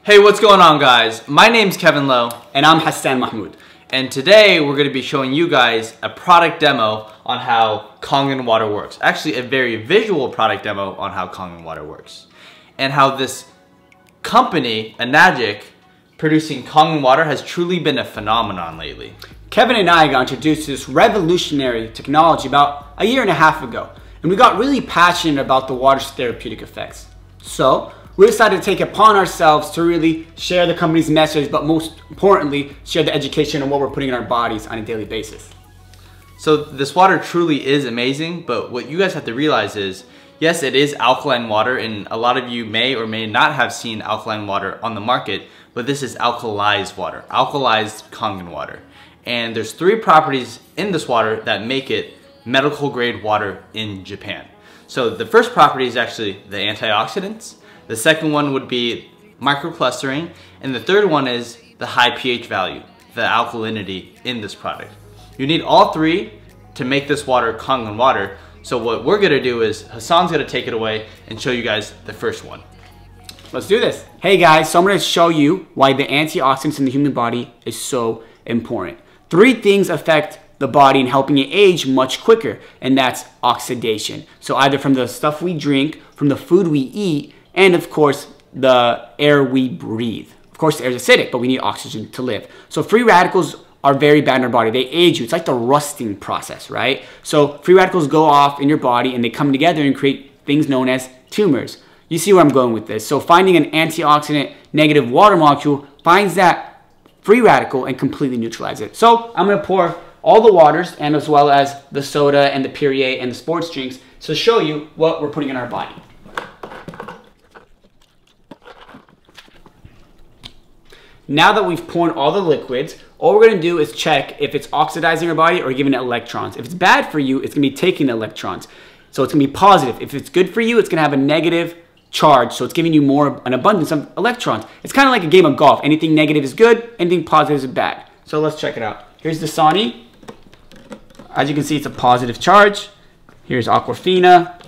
Hey, what's going on, guys? My name's Kevin Lowe. And I'm Hassan Mahmoud. And today we're going to be showing you guys a product demo on how Kangen water works. Actually, a very visual product demo on how Kangen water works. And how this company, Enagic, producing Kangen water has truly been a phenomenon lately. Kevin and I got introduced to this revolutionary technology about a year and a half ago. And we got really passionate about the water's therapeutic effects. So we decided to take it upon ourselves to really share the company's message, but most importantly, share the education on what we're putting in our bodies on a daily basis. So this water truly is amazing, but what you guys have to realize is, yes, it is alkaline water, and a lot of you may or may not have seen alkaline water on the market, but this is alkalized water, alkalized Kangen water. And there's 3 properties in this water that make it medical grade water in Japan. So the first property is actually the antioxidants. The second one would be microclustering, and the third one is the high pH value, the alkalinity in this product. You need all 3 to make this water Kangen water. So what we're gonna do is Hassan's gonna take it away and show you guys the first one. Let's do this. Hey guys, so I'm gonna show you why the antioxidants in the human body is so important. 3 things affect the body and helping it age much quicker, and that's oxidation. So either from the stuff we drink, from the food we eat, and of course, the air we breathe. Of course, the air is acidic, but we need oxygen to live. So free radicals are very bad in our body. They age you. It's like the rusting process, right? So free radicals go off in your body and they come together and create things known as tumors. You see where I'm going with this. So finding an antioxidant negative water molecule finds that free radical and completely neutralizes it. So I'm gonna pour all the waters and as well as the soda and the Perrier and the sports drinks to show you what we're putting in our body. Now that we've poured all the liquids, all we're gonna do is check if it's oxidizing your body or giving it electrons. If it's bad for you, it's gonna be taking electrons. So it's gonna be positive. If it's good for you, it's gonna have a negative charge. So it's giving you an abundance of electrons. It's kind of like a game of golf. Anything negative is good, anything positive is bad. So let's check it out. Here's the Dasani. As you can see, it's a positive charge. Here's Aquafina,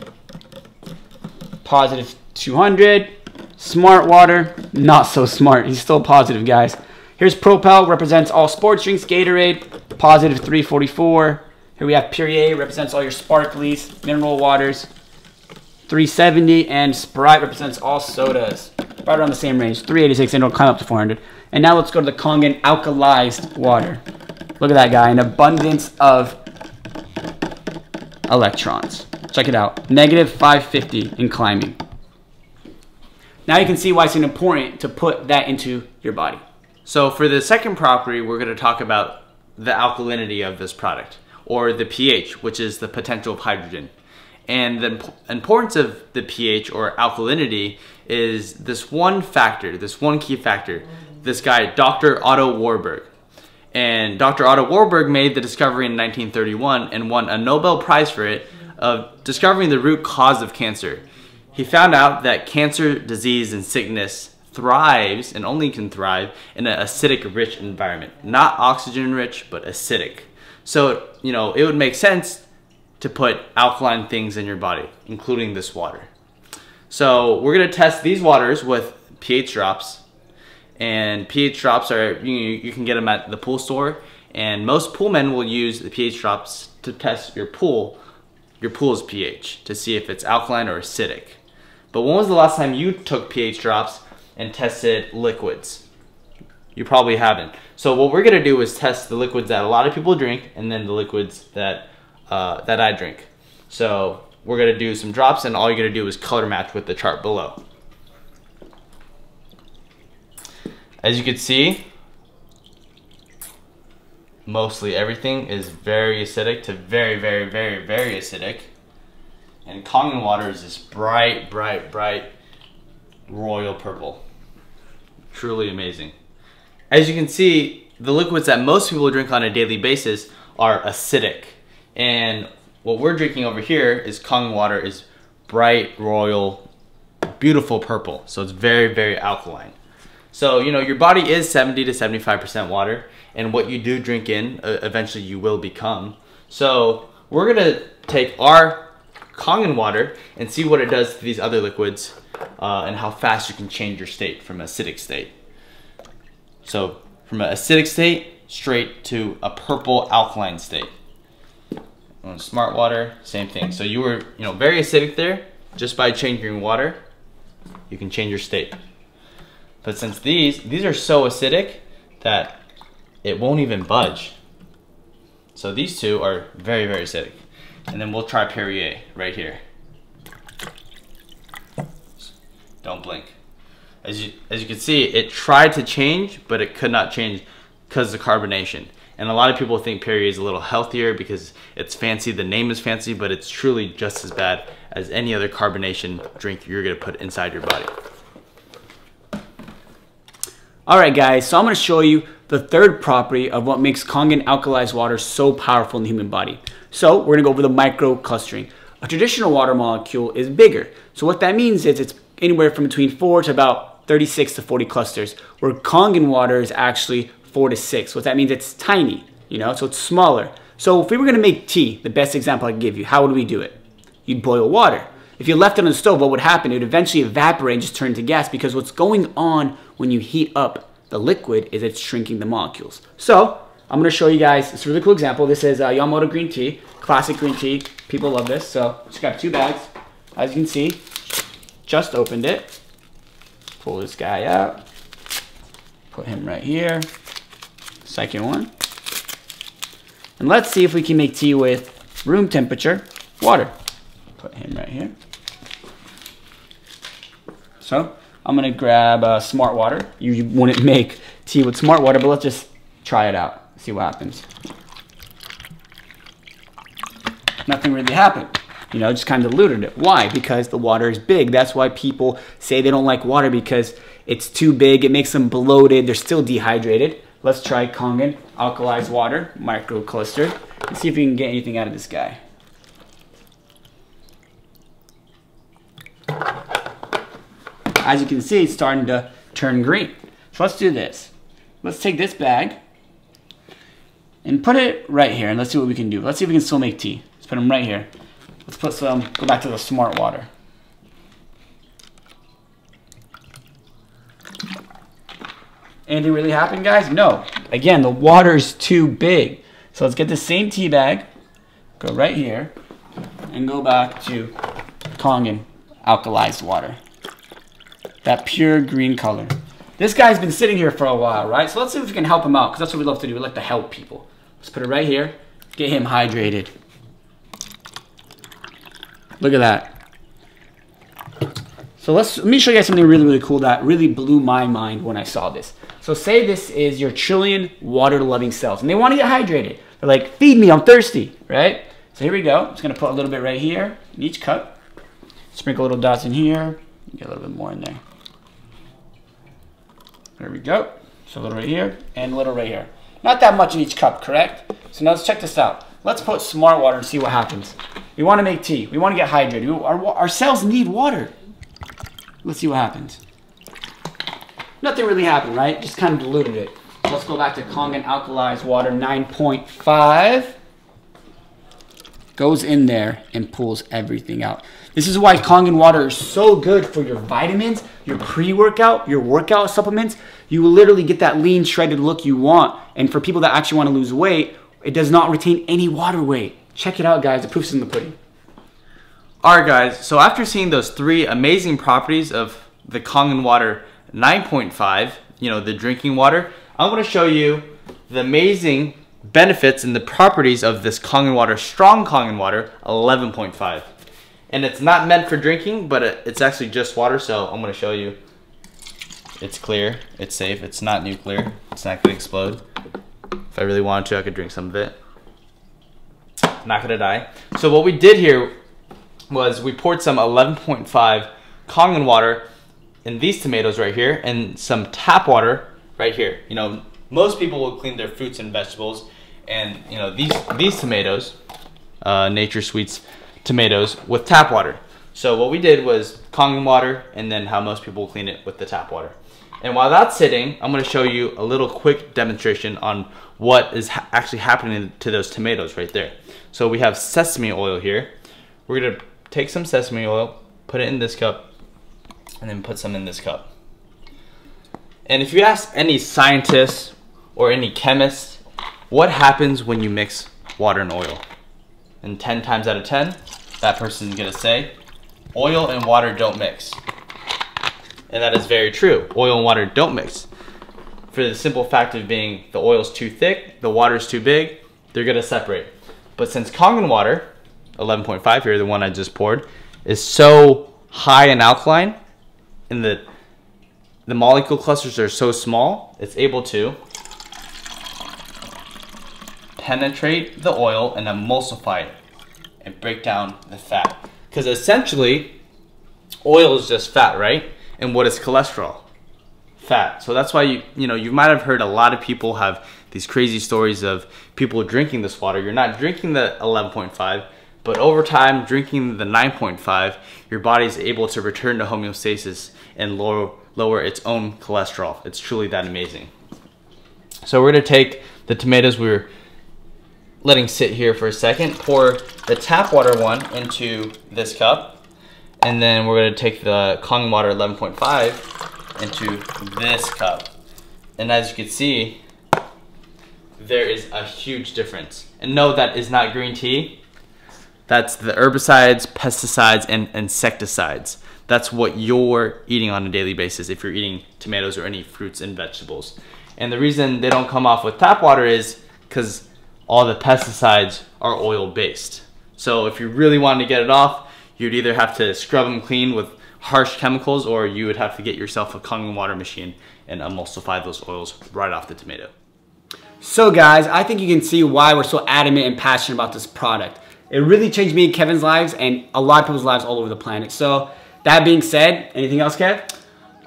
positive 200. Smart water, not so smart. He's still positive, guys. Here's Propel, represents all sports drinks. Gatorade, positive 344. Here we have Perrier, represents all your sparklies, mineral waters, 370. And Sprite represents all sodas, right around the same range, 386, and it'll climb up to 400. And now let's go to the Kangen alkalized water. Look at that guy, an abundance of electrons. Check it out, negative 550 and climbing. Now you can see why it's important to put that into your body. So for the second property, we're gonna talk about the alkalinity of this product, or the pH, which is the potential of hydrogen. And the importance of the pH or alkalinity is this one factor, this one key factor, this guy, Dr. Otto Warburg. And Dr. Otto Warburg made the discovery in 1931 and won a Nobel Prize for it of discovering the root cause of cancer. He found out that cancer, disease, and sickness thrives, and only can thrive, in an acidic-rich environment. Not oxygen-rich, but acidic. So, it would make sense to put alkaline things in your body, including this water. So we're gonna test these waters with pH drops. And pH drops are, you can get them at the pool store, and most pool men will use the pH drops to test your pool's pH to see if it's alkaline or acidic. But when was the last time you took pH drops and tested liquids? You probably haven't. So what we're gonna do is test the liquids that a lot of people drink, and then the liquids that I drink. So we're gonna do some drops, and all you're gonna do is color match with the chart below. As you can see, mostly everything is very acidic to very, very, very, very acidic. And Kangen water is this bright, bright, bright royal purple. Truly amazing. As you can see, the liquids that most people drink on a daily basis are acidic. And what we're drinking over here is Kangen water, is bright, royal, beautiful purple. So it's very, very alkaline. So, your body is 70 to 75% water, and what you do drink in, eventually you will become. So we're gonna take our Kangen water and see what it does to these other liquids and how fast you can change your state from acidic state. So from an acidic state straight to a purple alkaline state. On smart water, same thing. So you were, very acidic there. Just by changing your water, you can change your state. But since these are so acidic that it won't even budge. So these two are very, very acidic. And then we'll try Perrier right here. Don't blink. As you can see, it tried to change, but it could not change because of carbonation. And a lot of people think Perrier is a little healthier because it's fancy, the name is fancy, but it's truly just as bad as any other carbonation drink you're gonna put inside your body. All right, guys, so I'm gonna show you the third property of what makes Kangen alkalized water so powerful in the human body. So we're gonna go over the microclustering. A traditional water molecule is bigger. So what that means is it's anywhere from between 4 to about 36 to 40 clusters, where Kangen water is actually 4 to 6. What that means, it's tiny, so it's smaller. So if we were gonna make tea, the best example I can give you, how would we do it? You'd boil water. If you left it on the stove, what would happen? It would eventually evaporate and just turn to gas, because what's going on when you heat up the liquid is it's shrinking the molecules. So I'm gonna show you guys this really cool example. This is Yamamoto green tea, classic green tea. People love this. So just got 2 bags. As you can see, just opened it. Pull this guy out. Put him right here. Second one. And let's see if we can make tea with room temperature water. Put him right here. So I'm gonna grab smart water. You wouldn't make tea with smart water, but let's just try it out. See what happens. Nothing really happened. Just kind of diluted it. Why? Because the water is big. That's why people say they don't like water, because it's too big. It makes them bloated. They're still dehydrated. Let's try Kangen alkalized water, microcluster, and see if we can get anything out of this guy. As you can see, it's starting to turn green. So let's do this. Let's take this bag and put it right here, and let's see what we can do. Let's see if we can still make tea. Let's put them right here. Let's put some, go back to the smart water. Anything really happened, guys? No. Again, the water's too big. So let's get the same tea bag, go right here, and go back to Kangen alkalized water. That pure green color. This guy's been sitting here for a while, right? So let's see if we can help him out, because that's what we love to do. We like to help people. Let's put it right here, get him hydrated. Look at that. So let me show you guys something really, really cool that really blew my mind when I saw this. So say this is your trillion water-loving cells, and they want to get hydrated. They're like, feed me, I'm thirsty, right? So here we go. I'm just gonna put a little bit right here in each cup. Sprinkle little dots in here. Get a little bit more in there. There we go. So a little right here and a little right here. Not that much in each cup, correct? So now let's check this out. Let's put smart water and see what happens. We want to make tea. We want to get hydrated. Our cells need water. Let's see what happens. Nothing really happened, right? Just kind of diluted it. Let's go back to Kangen alkalized water 9.5. Goes in there and pulls everything out. This is why Kangen water is so good for your vitamins, your pre-workout, your workout supplements. You will literally get that lean, shredded look you want. And for people that actually want to lose weight, it does not retain any water weight. Check it out, guys. The proof's in the pudding. All right, guys. So after seeing those 3 amazing properties of the Kangen water 9.5, the drinking water, I'm going to show you the amazing benefits and the properties of this Kangen water, strong Kangen water 11.5. And it's not meant for drinking, but it's actually just water, so I'm going to show you. It's clear, it's safe, it's not nuclear, it's not going to explode. If I really wanted to, I could drink some of it. Not going to die. So what we did here was we poured some 11.5 Kangen water in these tomatoes right here, and some tap water right here. Most people will clean their fruits and vegetables, and these tomatoes, Nature Sweets tomatoes, with tap water. So what we did was Kangen water, and then how most people clean it with the tap water. And while that's sitting, I'm going to show you a little quick demonstration on what is actually happening to those tomatoes right there. So we have sesame oil here. We're going to take some sesame oil, put it in this cup, and then put some in this cup. And if you ask any scientist or any chemist, what happens when you mix water and oil? And 10 times out of 10, that person's gonna say, oil and water don't mix. And that is very true. Oil and water don't mix. For the simple fact of being the oil's too thick, the water's too big, they're gonna separate. But since Kangen water, 11.5 here, the one I just poured, is so high in alkaline, and the molecule clusters are so small, it's able to penetrate the oil and emulsify it and break down the fat. Because essentially, oil is just fat, right? And what is cholesterol? Fat. So that's why you might have heard a lot of people have these crazy stories of people drinking this water. You're not drinking the 11.5, but over time, drinking the 9.5, your body is able to return to homeostasis and lower its own cholesterol. It's truly that amazing. So we're gonna take the tomatoes we were letting sit here for a second, pour the tap water one into this cup, and then we're gonna take the Kangen water 11.5 into this cup. And as you can see, there is a huge difference. And no, that is not green tea. That's the herbicides, pesticides, and insecticides. That's what you're eating on a daily basis if you're eating tomatoes or any fruits and vegetables. And the reason they don't come off with tap water is because all the pesticides are oil-based. So if you really want to get it off, you'd either have to scrub them clean with harsh chemicals, or you would have to get yourself a Kangen water machine and emulsify those oils right off the tomato. So guys, I think you can see why we're so adamant and passionate about this product. It really changed me and Kevin's lives and a lot of people's lives all over the planet. So that being said, anything else, Kev?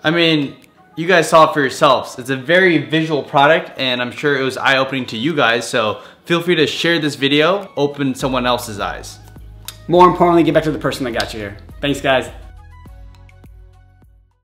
I mean, you guys saw it for yourselves. It's a very visual product, and I'm sure it was eye-opening to you guys, so feel free to share this video, open someone else's eyes. More importantly, get back to the person that got you here. Thanks, guys.